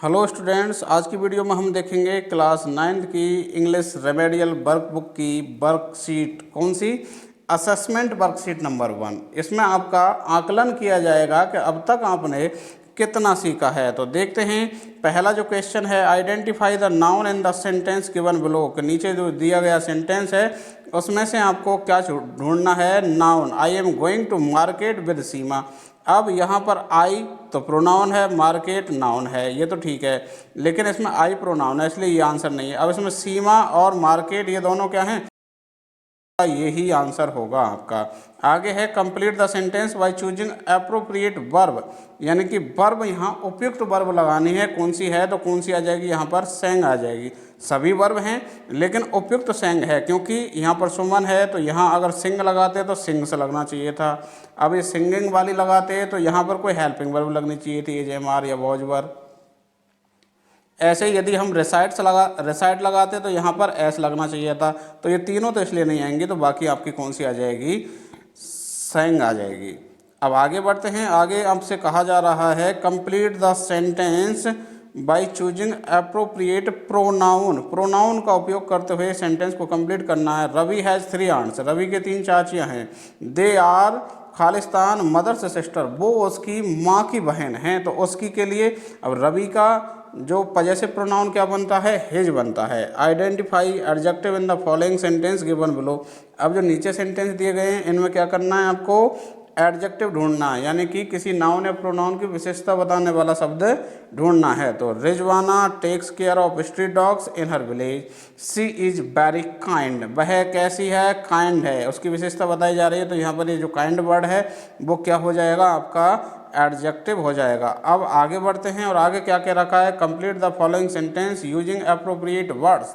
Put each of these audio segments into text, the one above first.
Hello students, आज की video में हम देखेंगे क्लास 9th की इंग्लिश रेमेडियल वर्कबुक की वर्कशीट। कौन सी? Assessment worksheet number 1। इसमें आपका आकलन किया जाएगा कि अब तक आपने कितना सीखा है। तो देखते हैं, पहला जो क्वेश्चन है, identify the noun in the sentence given below. के नीचे जो दिया गया सेंटेंस है उसमें से आपको क्या ढूंढना है? Noun. I am going to market with Seema. अब यहाँ पर आई तो प्रोनाउन है, मार्केट नाउन है, ये तो ठीक है, लेकिन इसमें आई प्रोनाउन है इसलिए ये आंसर नहीं है। अब इसमें सीमा और मार्केट ये दोनों क्या हैं? यही आंसर होगा आपका। आगे है complete the sentence by choosing appropriate verb, यानी कि वर्ब यहाँ उपयुक्त वर्ब लगानी है। कौन सी है? तो कौन सी आ जाएगी? यहाँ पर सेंग आ जाएगी। सभी वर्ब हैं लेकिन उपयुक्त सेंग है, क्योंकि यहाँ पर सुमन है तो यहाँ अगर सिंग लगाते तो सिंग से लगना चाहिए था। अब ये सिंगिंग वाली लगाते तो यहाँ पर कोई हेल्पिंग वर्ब लगनी चाहिए थी, एजेमार या वॉज वर्ब। ऐसे यदि हम रिसाइट लगाते तो यहाँ पर एस लगना चाहिए था। तो ये तीनों तो इसलिए नहीं आएंगी, तो बाकी आपकी कौन सी आ जाएगी? सेंग आ जाएगी। अब आगे बढ़ते हैं। आगे आपसे कहा जा रहा है complete the sentence by choosing appropriate pronoun. Pronoun का उपयोग करते हुए सेंटेंस को कंप्लीट करना है। Ravi has 3 ants. रवि के 3 चाचियाँ हैं। They are Khalistan mother's sister. वो उसकी माँ की बहन हैं, तो उसकी के लिए अब रवि का जो पजेसिव प्रोनाउन क्या बनता है? हिज बनता है। Identify adjective in the following sentence given below. अब जो नीचे सेंटेंस दिए गए हैं इनमें क्या करना है? आपको एडजेक्टिव ढूंढना है, यानी कि किसी नाउन या प्रोनाउन की विशेषता बताने वाला शब्द ढूंढना है। तो Rizwana takes care of street dogs in her village. She is very kind. वह कैसी है? काइंड है, उसकी विशेषता बताई जा रही है। तो यहाँ पर ये जो काइंड वर्ड है वो क्या हो जाएगा? आपका एडजेक्टिव हो जाएगा। अब आगे बढ़ते हैं और आगे क्या क्या रखा है? Complete the following sentence using appropriate words,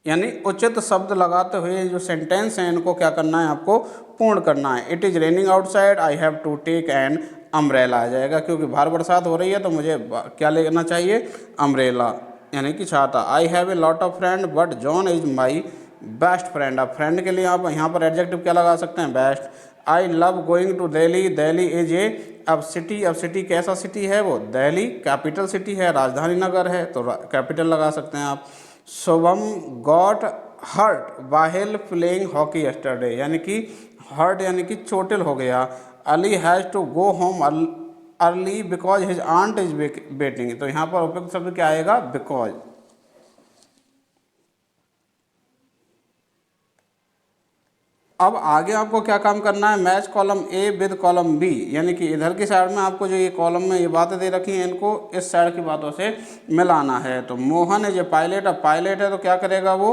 यानी उचित शब्द लगाते हुए जो सेंटेंस हैं इनको क्या करना है? आपको पूर्ण करना है। It is raining outside, I have to take an umbrella आ जाएगा, क्योंकि भारी बरसात हो रही है तो मुझे क्या लेना चाहिए? अम्ब्रेला, यानी कि छाता। I have a lot of friend but John is my best friend. अब फ्रेंड के लिए आप यहाँ पर एडजेक्टिव क्या लगा सकते हैं? Best. I love going to Delhi. Delhi is a अब सिटी कैसा सिटी है? वो दिल्ली कैपिटल सिटी है, राजधानी नगर है, तो कैपिटल लगा सकते हैं आप। Shubham got hurt while playing hockey yesterday, यानी कि हर्ट यानी कि चोटिल हो गया। Ali has to go home early because his aunt is waiting. तो यहाँ पर उपयुक्त शब्द क्या आएगा? बिकॉज। अब आगे आपको क्या काम करना है? Match column A with column B, यानी कि इधर की साइड में आपको जो ये कॉलम में ये बातें दे रखी हैं इनको इस साइड की बातों से मिलाना है। तो मोहन है जो पायलट, अब पायलट है तो क्या करेगा? वो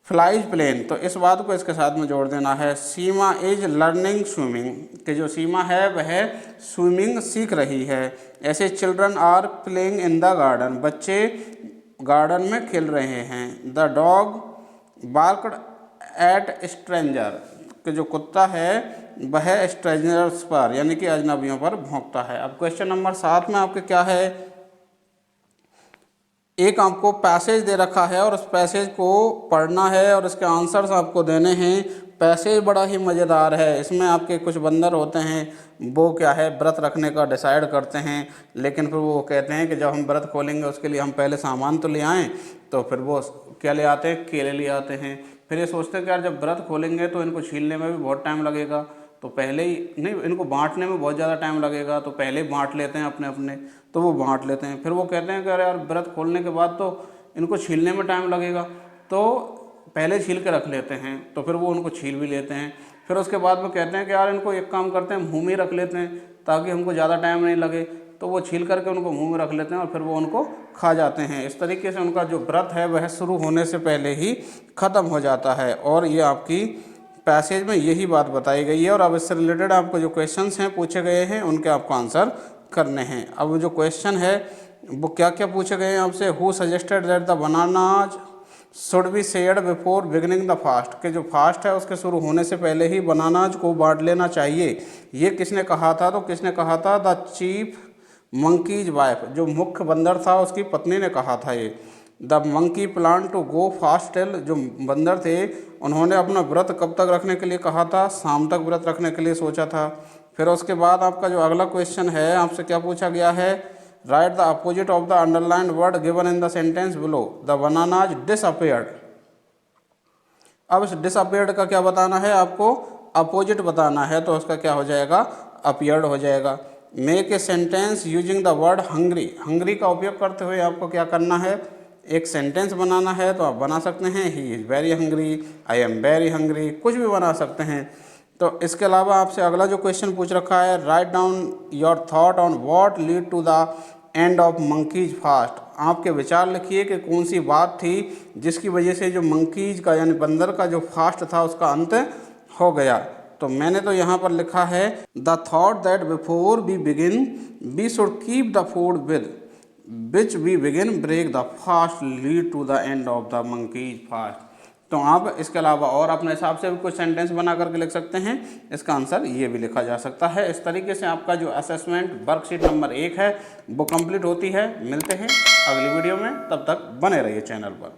फ्लाइज प्लेन, तो इस बात को इसके साथ में जोड़ देना है। सीमा इज लर्निंग स्विमिंग, कि जो सीमा है वह स्विमिंग सीख रही है। ऐसे children are playing in the garden, बच्चे गार्डन में खेल रहे हैं। The dog barked at stranger, कि जो कुत्ता है वह स्ट्रेंजर्स पर यानी कि अजनबियों पर भौंकता है। अब क्वेश्चन नंबर 7 में आपके क्या है? एक आपको पैसेज दे रखा है और उस पैसेज को पढ़ना है और इसके आंसर्स आपको देने हैं। पैसेज बड़ा ही मज़ेदार है। इसमें आपके कुछ बंदर होते हैं, वो क्या है? व्रत रखने का डिसाइड करते हैं, लेकिन फिर वो कहते हैं कि जब हम व्रत खोलेंगे उसके लिए हम पहले सामान तो ले आएँ। तो फिर वो क्या ले आते हैं? केले ले आते हैं। फिर ये सोचते हैं कि यार जब व्रत खोलेंगे तो इनको छीलने में भी बहुत टाइम लगेगा, तो पहले ही नहीं, इनको बांटने में बहुत ज़्यादा टाइम लगेगा, तो पहले ही बांट लेते हैं अपने अपने। तो वो बांट लेते हैं। फिर वो कहते हैं कि अरे यार व्रत खोलने के बाद तो इनको छीलने में टाइम लगेगा, तो पहले छील के रख लेते हैं। तो फिर वो उनको छील भी लेते हैं। फिर उसके बाद में कहते हैं कि यार इनको एक काम करते हैं, मुँह में रख लेते हैं ताकि हमको ज़्यादा टाइम नहीं लगे। तो वो छील करके उनको मुँह में रख लेते हैं और फिर वो उनको खा जाते हैं। इस तरीके से उनका जो व्रत है वह शुरू होने से पहले ही ख़त्म हो जाता है। और ये आपकी पैसेज में यही बात बताई गई है। और अब इससे रिलेटेड आपको जो क्वेश्चंस हैं पूछे गए हैं उनके आपको आंसर करने हैं। अब जो क्वेश्चन है वो क्या क्या पूछे गए हैं आपसे? Who suggested that the bananas should be shared before beginning the fast, कि जो फास्ट है उसके शुरू होने से पहले ही बनानाज को बांट लेना चाहिए। ये किसने कहा था? तो किसने कहा था? द चीफ मंकीज वाइफ, जो मुख्य बंदर था उसकी पत्नी ने कहा था ये। The monkey plan to go fast till, जो बंदर थे उन्होंने अपना व्रत कब तक रखने के लिए कहा था? शाम तक व्रत रखने के लिए सोचा था। फिर उसके बाद आपका जो अगला क्वेश्चन है आपसे क्या पूछा गया है? Right the opposite of the underlined word given in the sentence below, the bananas disappeared. अब इस डिसअपियर्ड का क्या बताना है, आपको अपोजिट बताना है, तो उसका क्या हो जाएगा, अपीयर्ड हो जाएगा। Make a sentence using the word hungry, hungry का उपयोग करते हुए आपको क्या करना है, एक सेंटेंस बनाना है, तो आप बना सकते हैं he is very hungry, I am very hungry, कुछ भी बना सकते हैं। तो इसके अलावा आपसे अगला जो क्वेश्चन पूछ रखा है, write down your thought on what lead to the end of monkeys fast. आपके विचार लिखिए कि कौन सी बात थी जिसकी वजह से जो मंकीज का यानी बंदर का जो फास्ट था उसका अंत हो गया। तो मैंने तो यहाँ पर लिखा है the thought that before we begin we should keep the food with which we begin break the fast lead to the end of the monkeys fast. तो आप इसके अलावा और अपने हिसाब से भी कुछ सेंटेंस बना करके लिख सकते हैं, इसका आंसर ये भी लिखा जा सकता है। इस तरीके से आपका जो असेसमेंट वर्कशीट नंबर 1 है वो कंप्लीट होती है। मिलते हैं अगली वीडियो में, तब तक बने रहिए चैनल पर।